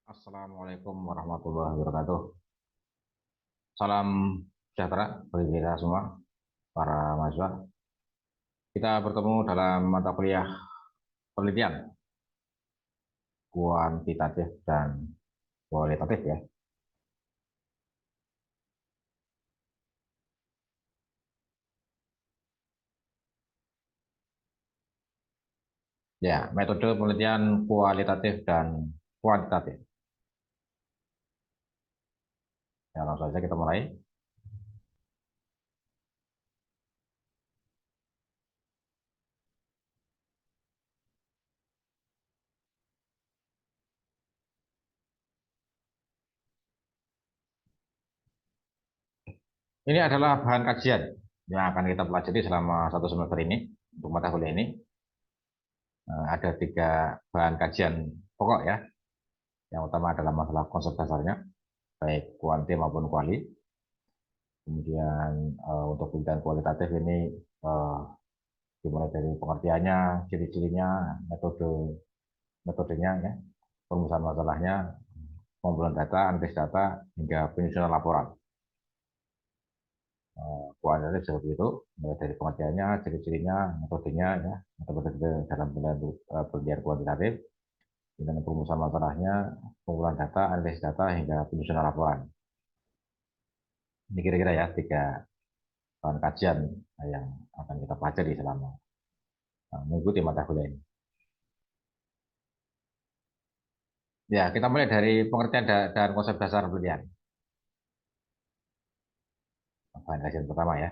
Assalamualaikum warahmatullahi wabarakatuh. Salam sejahtera bagi kita semua, para mahasiswa. Kita bertemu dalam mata kuliah penelitian kuantitatif dan kualitatif ya. Ya, metode penelitian kualitatif dan kuantitatif. Ya, langsung saja kita mulai. Ini adalah bahan kajian yang akan kita pelajari selama satu semester ini untuk mata kuliah ini. Ada tiga bahan kajian pokok ya. Yang utama adalah masalah konsep dasarnya, baik kuanti maupun kuali. Kemudian untuk penelitian kualitatif ini eh, dimulai dari pengertiannya, ciri-cirinya, metodenya, ya, perumusan masalahnya, pengumpulan data, analisis data, hingga penyusunan laporan. Kualitatif seperti itu, mulai dari pengertiannya, ciri-cirinya, metodenya, ya, metode dalam penelitian kualitatif, kemudian perumusan masalahnya, pengumpulan data, analisis data, hingga penyusunan laporan. Ini kira-kira ya tiga bahan kajian yang akan kita pelajari selama mengikuti mata kuliah ini. Ya, kita mulai dari pengertian dan konsep dasar penelitian. Bahan kajian pertama ya.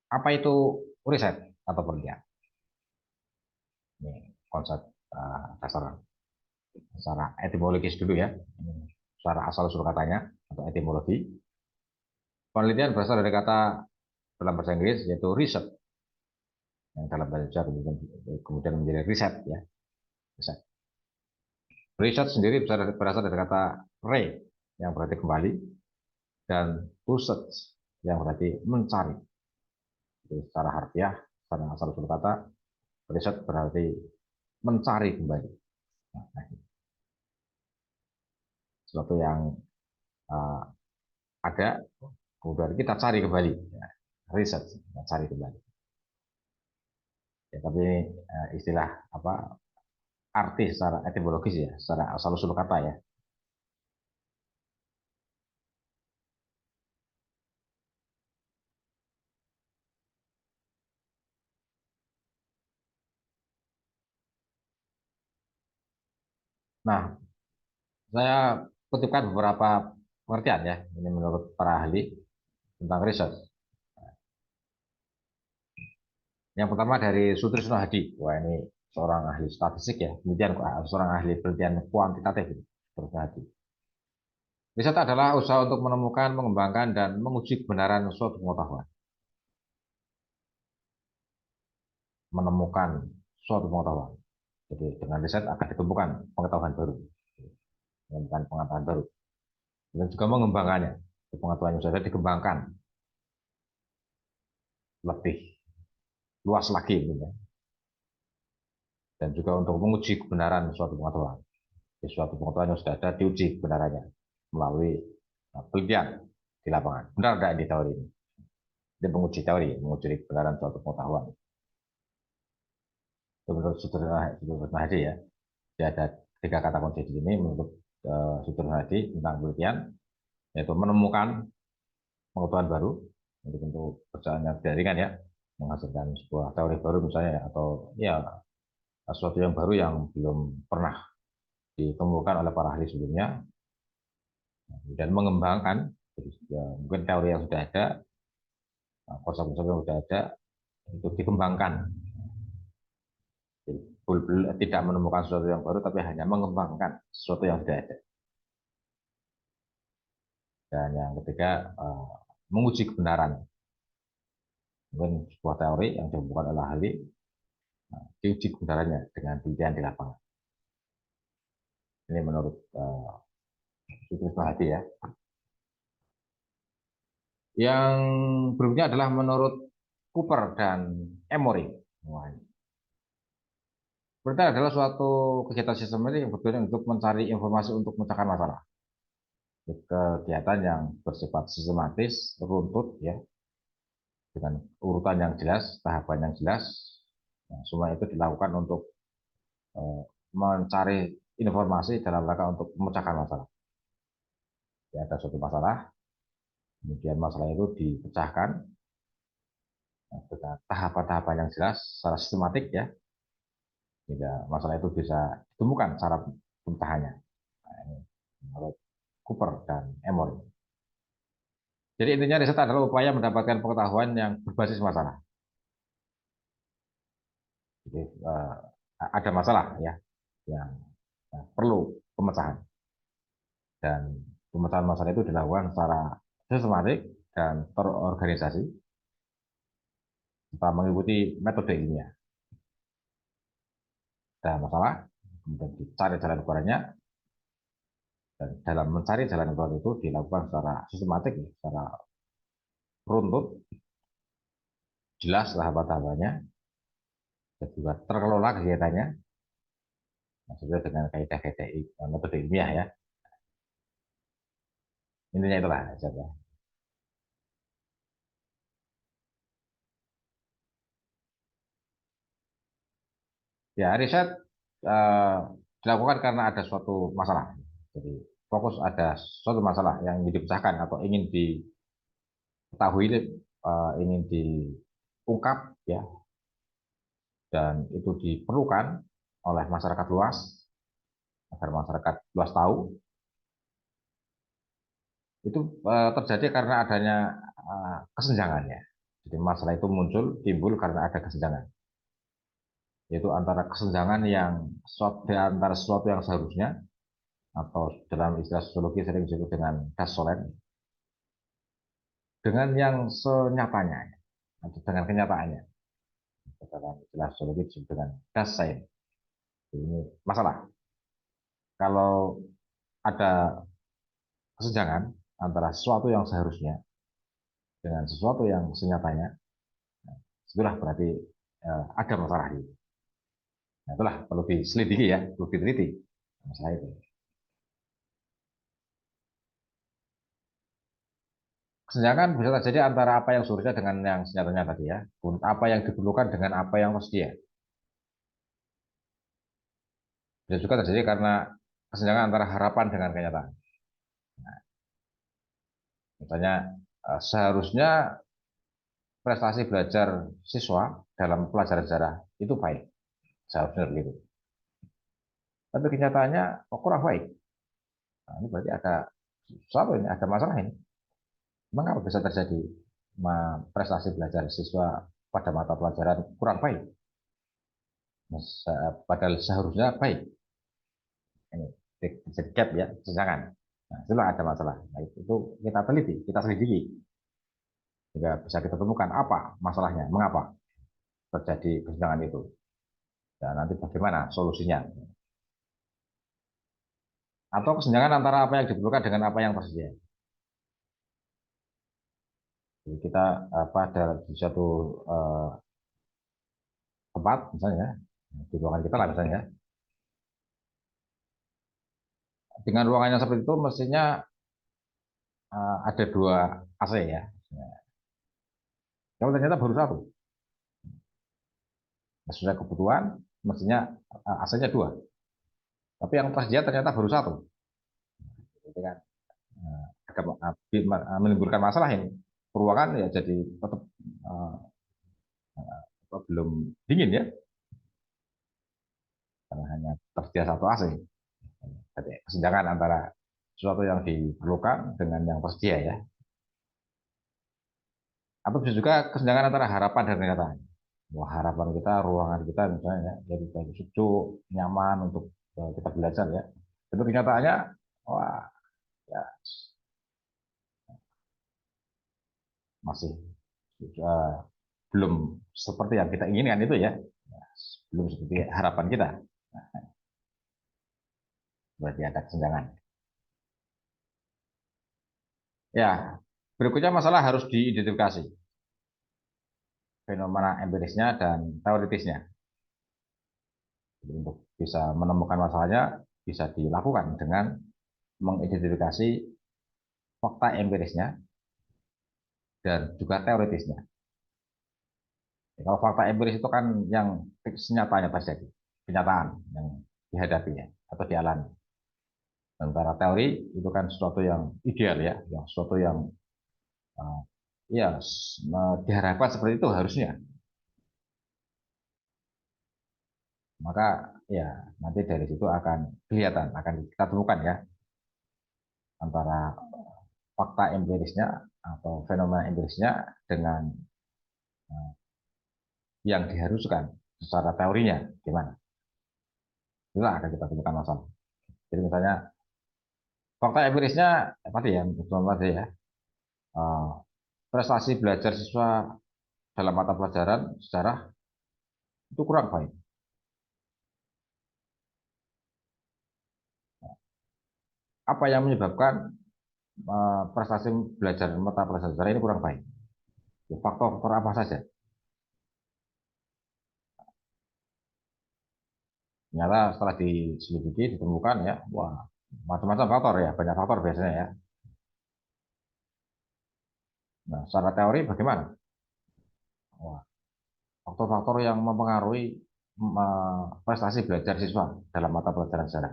Apa itu riset atau penelitian? Ini konsep dasar secara etimologis dulu ya. Secara asal-usul katanya atau etimologi. Penelitian berasal dari kata dalam bahasa Inggris yaitu research, yang dalam bahasa Indonesia kemudian menjadi riset ya. Riset. Riset sendiri berasal dari kata re yang berarti kembali dan to search yang berarti mencari. Jadi secara harfiah, secara asal-usul kata, riset berarti mencari kembali. Nah, sesuatu yang uh, ada, kemudian kita cari kembali. Ya, riset, kita cari kembali. Ya, tapi ini istilah apa arti secara etimologis ya, secara asal-usul kata ya. Nah, saya kutipkan beberapa pengertian ya, ini menurut para ahli tentang riset. Yang pertama dari Sutrisno Hadi. Wah, ini seorang ahli statistik ya, kemudian seorang ahli penelitian kuantitatif. Sutrisno Hadi. Riset adalah usaha untuk menemukan, mengembangkan, dan menguji kebenaran suatu pengetahuan. Menemukan suatu pengetahuan. Jadi dengan riset akan ditemukan pengetahuan baru. Menemukan pengetahuan baru. Dan juga mengembangkannya. Pengetahuan yang sudah dikembangkan lebih luas lagi. Ya. Dan juga untuk menguji kebenaran suatu pengetahuan. Jadi, suatu pengetahuan yang sudah ada diuji kebenarannya melalui penelitian di lapangan. Benar tidak di teori ini? Dia menguji teori, menguji kebenaran suatu pengetahuan. Itu menurut Sutrisno Hadi ya. Jadi ada tiga kata kunci di sini menurut Sutrisno Hadi tentang penelitian, yaitu menemukan pengetahuan baru, untuk kerjaan yang jaringan ya, menghasilkan sebuah teori baru misalnya ya, atau ya sesuatu yang baru yang belum pernah ditemukan oleh para ahli sebelumnya, dan mengembangkan jadi, ya, mungkin teori yang sudah ada, konsep-konsep yang sudah ada itu dikembangkan. Jadi, tidak menemukan sesuatu yang baru, tapi hanya mengembangkan sesuatu yang sudah ada. Dan yang ketiga, menguji kebenaran. Mungkin sebuah teori yang ditemukan oleh ahli, diuji kebenarannya dengan penelitian di lapangan. Ini menurut Sutrisno Hadi ya. Yang berikutnya adalah menurut Cooper dan Emory. Wah, berarti adalah suatu kegiatan sistematik yang bertujuan untuk mencari informasi untuk memecahkan masalah. Kegiatan yang bersifat sistematis, runtut, ya, dengan urutan yang jelas, tahapan yang jelas. Nah, semua itu dilakukan untuk eh, mencari informasi dalam rangka untuk memecahkan masalah. Ya, ada suatu masalah, kemudian masalah itu dipecahkan dengan tahapan-tahapan yang jelas secara sistematik, ya, sehingga masalah itu bisa ditemukan cara pemecahannya. Nah, ini menurut Cooper dan Emory. Jadi intinya riset adalah upaya mendapatkan pengetahuan yang berbasis masalah. Jadi ada masalah, ya, yang perlu pemecahan, dan pemecahan masalah itu dilakukan secara sistematik dan terorganisasi serta mengikuti metode ilmiah. Ada masalah, kemudian dicari jalan keluarnya, dan dalam mencari jalan keluar itu dilakukan secara sistematik, ya, secara runtut, jelas tahapan-tahapannya, dan juga terkelola kegiatannya sesuai dengan kaidah-kaidah metode ilmiah, ya. Intinya itulah saja. Ya, riset eh, dilakukan karena ada suatu masalah. Jadi fokus ada suatu masalah yang ingin dipecahkan atau ingin diketahui, ingin diungkap, ya, dan itu diperlukan oleh masyarakat luas agar masyarakat luas tahu. Itu terjadi karena adanya kesenjangannya. Jadi masalah itu timbul karena ada kesenjangan, yaitu antara kesenjangan yang antara sesuatu yang seharusnya, atau dalam istilah sosiologi sering disebut dengan das solem, dengan yang senyatanya, atau dengan kenyataannya. Dalam istilah sosiologi disebut dengan das sein. Ini masalah. Kalau ada kesenjangan antara sesuatu yang seharusnya dengan sesuatu yang senyatanya, itulah berarti ada masalah di. Nah, itulah perlu diselidiki, ya, perlu diteliti masalah itu. Kesenjangan bisa terjadi antara apa yang seharusnya dengan yang senyatanya tadi, ya. Apa yang diperlukan dengan apa yang tersedia. Bisa juga terjadi karena kesenjangan antara harapan dengan kenyataan. Misalnya seharusnya prestasi belajar siswa dalam pelajaran sejarah itu baik, seharusnya begitu. Tapi kenyataannya kurang baik. Nah, ini berarti ada sesuatu, ini ada masalah ini. Mengapa bisa terjadi prestasi belajar siswa pada mata pelajaran kurang baik? Padahal seharusnya baik. Ini jadi gap, ya, kesenjangan. Nah, itulah ada masalah. Nah, itu kita teliti, kita selidiki, sehingga bisa kita temukan apa masalahnya, mengapa terjadi kesenjangan itu, dan nanti bagaimana solusinya. Atau kesenjangan antara apa yang diperlukan dengan apa yang tersedia. Jadi kita pada di suatu uh, tempat, misalnya di ruangan kita lah misalnya, dengan ruangan yang seperti itu mestinya ada dua AC, ya. Kalau ternyata baru satu, sesuai kebutuhan mestinya AC-nya dua, tapi yang tersedia ternyata baru satu. Itu kan menimbulkan masalah ini. Ruangan ya jadi tetap uh, belum dingin, ya, karena hanya tersedia satu AC. Jadi kesenjangan antara sesuatu yang diperlukan dengan yang tersedia, ya. Atau bisa juga kesenjangan antara harapan dan kenyataan. Wah, harapan kita, ruangan kita misalnya, ya, jadi sejuk, nyaman untuk kita belajar, ya. Tapi kenyataannya, wah, ya, masih uh, belum seperti yang kita inginkan itu, ya. Belum seperti harapan kita. Nah, berarti ada kesenjangan. Ya, berikutnya masalah harus diidentifikasi. fenomena empirisnya dan teoritisnya. Jadi untuk bisa menemukan masalahnya bisa dilakukan dengan mengidentifikasi fakta empirisnya dan juga teoritisnya. Ya, kalau fakta empiris itu kan yang senyatanya terjadi, kenyataan yang dihadapinya atau dialami. Sementara teori itu kan sesuatu yang ideal ya, yang sesuatu yang uh, ya diharapkan seperti itu harusnya. Maka ya nanti dari situ akan kelihatan, akan kita temukan ya antara fakta empirisnya atau fenomena empirisnya dengan uh, yang diharuskan secara teorinya gimana. Itulah akan kita temukan masalah. Jadi misalnya fakta empirisnya tadi ya, tadi ya, uh, prestasi belajar siswa dalam mata pelajaran sejarah itu kurang baik. Apa yang menyebabkan prestasi belajar mata pelajaran sejarah ini kurang baik? Faktor-faktor apa saja? Ternyata setelah diselidiki ditemukan ya, wah macam-macam faktor ya, banyak faktor biasanya ya. Nah, secara teori bagaimana? Wah, faktor-faktor yang mempengaruhi prestasi belajar siswa dalam mata pelajaran sejarah.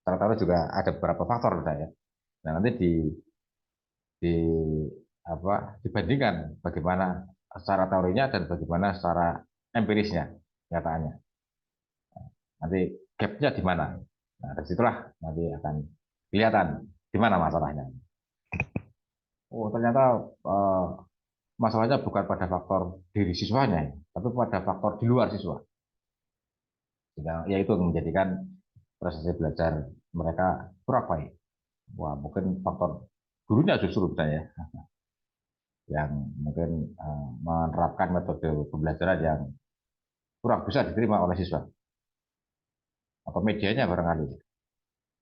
Secara teori juga ada beberapa faktor misalnya. Nah, nanti di dibandingkan bagaimana secara teorinya dan bagaimana secara empirisnya nyataannya. Nanti gapnya di mana? Nah, dari situlah nanti akan kelihatan di mana masalahnya. Oh, ternyata eh, masalahnya bukan pada faktor diri siswanya, ya, tapi pada faktor di luar siswa. Yaitu menjadikan proses belajar mereka kurang baik. Wah, mungkin faktor gurunya justru misalnya yang mungkin menerapkan metode pembelajaran yang kurang bisa diterima oleh siswa atau medianya barangkali.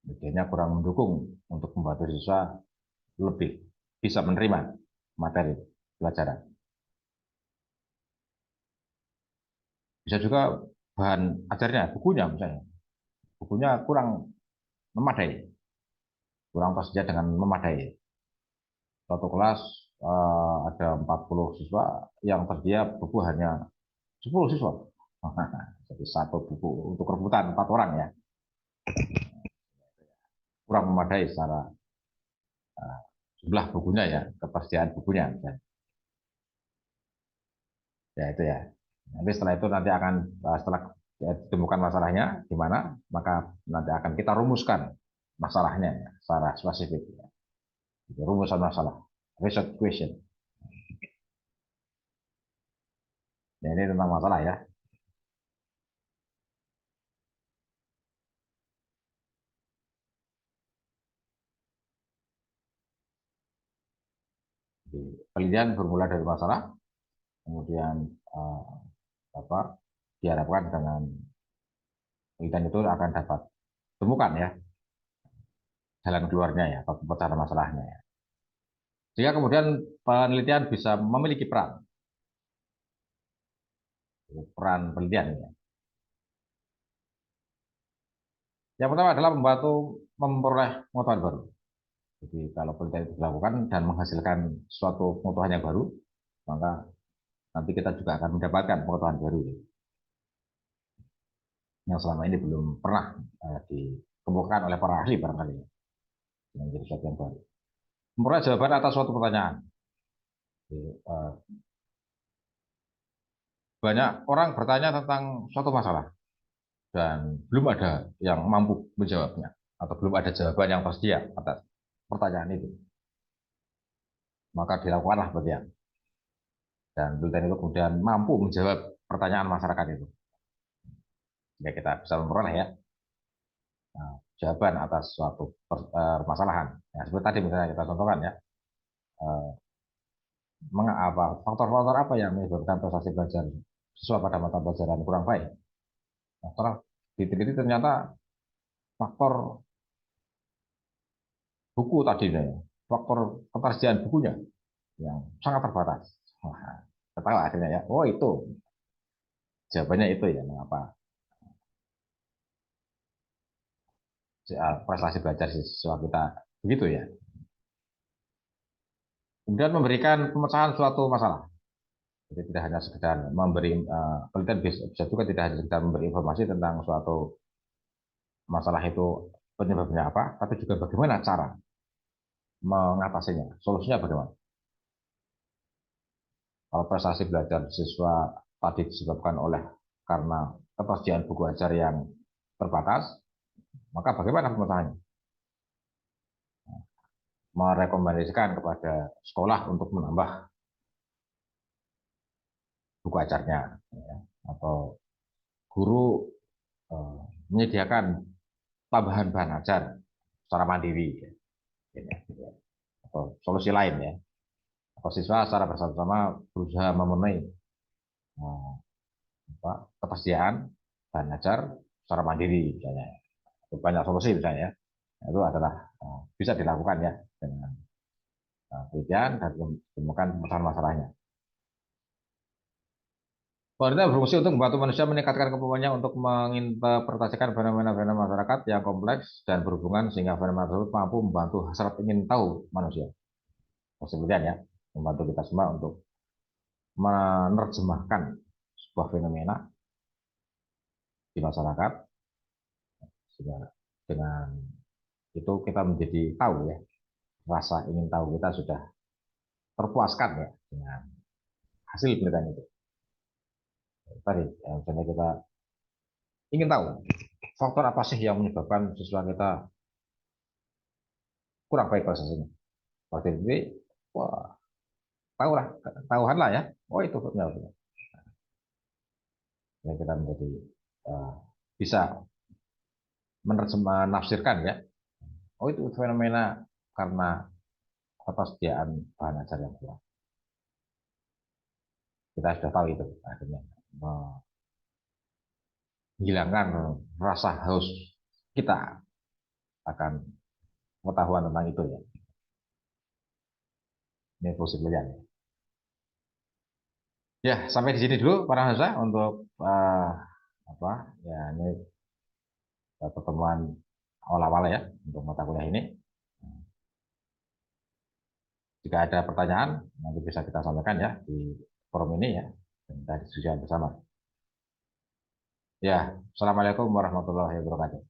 Medianya kurang mendukung untuk membantu siswa lebih bisa menerima materi pelajaran. Bisa juga bahan ajarnya, bukunya misalnya. Bukunya kurang memadai, kurang tersedia dengan memadai. Satu kelas ada 40 siswa, yang tersedia buku hanya 10 siswa. Jadi satu buku untuk rebutan 4 orang ya, kurang memadai secara uh, jumlah bukunya ya, ketersediaan bukunya. Ya itu ya. Nanti setelah itu nanti akan setelah ditemukan masalahnya di mana, maka nanti akan kita rumuskan masalahnya ya, secara spesifik. Ya. Rumusan masalah, research question. Ya, ini tentang masalah ya. Jadi, penelitian bermula dari masalah, kemudian uh, apa diharapkan dengan penelitian itu akan dapat temukan ya jalan keluarnya ya atau pecahan masalahnya ya. Sehingga kemudian penelitian bisa memiliki peran, peran penelitian ya. Yang pertama adalah membantu memperoleh pengetahuan baru. Jadi kalau penelitian itu dilakukan dan menghasilkan suatu pengetahuan yang baru, maka nanti kita juga akan mendapatkan pengetahuan baru yang selama ini belum pernah dikemukakan oleh para ahli barangkali yang menjadi sesuatu yang baru. Memperoleh jawaban atas suatu pertanyaan. Jadi, banyak orang bertanya tentang suatu masalah dan belum ada yang mampu menjawabnya atau belum ada jawaban yang tersedia atas pertanyaan itu. Maka dilakukanlah penelitian dan penelitian itu kemudian mampu menjawab pertanyaan masyarakat itu. Ya kita bisa memperoleh ya jawaban atas suatu permasalahan. Ya, seperti tadi misalnya kita contohkan ya, eh, faktor-faktor apa yang menyebabkan prestasi belajar siswa pada mata pelajaran kurang baik. Nah, setelah diteliti ternyata faktor buku tadi ya, faktor ketersediaan bukunya yang sangat terbatas. Wah, ketawa akhirnya ya. Oh itu jawabannya itu ya mengapa prestasi belajar siswa kita begitu ya. Kemudian memberikan pemecahan suatu masalah. Jadi tidak hanya sekedar memberi penelitian bisa juga tidak hanya sekedar memberi informasi tentang suatu masalah itu penyebabnya apa, tapi juga bagaimana cara mengatasinya, solusinya bagaimana. Kalau prestasi belajar siswa tadi disebabkan oleh karena ketersediaan buku ajar yang terbatas, maka bagaimana pemecahannya? Merekomendasikan kepada sekolah untuk menambah buku ajarnya, ya, atau guru menyediakan tambahan bahan ajar secara mandiri, ya, ya. Atau solusi lain ya, atau siswa secara bersama-sama berusaha memenuhi ketersediaan bahan ajar secara mandiri misalnya, banyak solusi misalnya ya. Itu adalah bisa dilakukan ya dengan penelitian dan ditemukan masalah-masalahnya. Pemerintah berfungsi untuk membantu manusia meningkatkan kemampuannya untuk menginterpretasikan fenomena-fenomena masyarakat yang kompleks dan berhubungan sehingga fenomena tersebut mampu membantu hasrat ingin tahu manusia. Kemudian ya, membantu kita semua untuk menerjemahkan sebuah fenomena di masyarakat sehingga dengan itu kita menjadi tahu ya, rasa ingin tahu kita sudah terpuaskan ya dengan hasil penelitian itu. Tadi ya, misalnya kita ingin tahu faktor apa sih yang menyebabkan siswa kita kurang baik prestasinya. Waktu itu, wah, tahu lah, tahuan lah ya. Oh itu benar. Ya, kita menjadi uh, bisa menafsirkan ya. Oh itu fenomena karena ketersediaan bahan ajar yang kurang. Kita sudah tahu itu akhirnya menghilangkan rasa haus kita akan pengetahuan tentang itu ya. Ini fungsi pelajaran. Ya, sampai di sini dulu para Hamzah untuk apa ya ini pertemuan awal-awal ya untuk mata kuliah ini. Jika ada pertanyaan nanti bisa kita sampaikan ya di forum ini ya dan kita diskusikan bersama. Ya, assalamualaikum warahmatullahi wabarakatuh.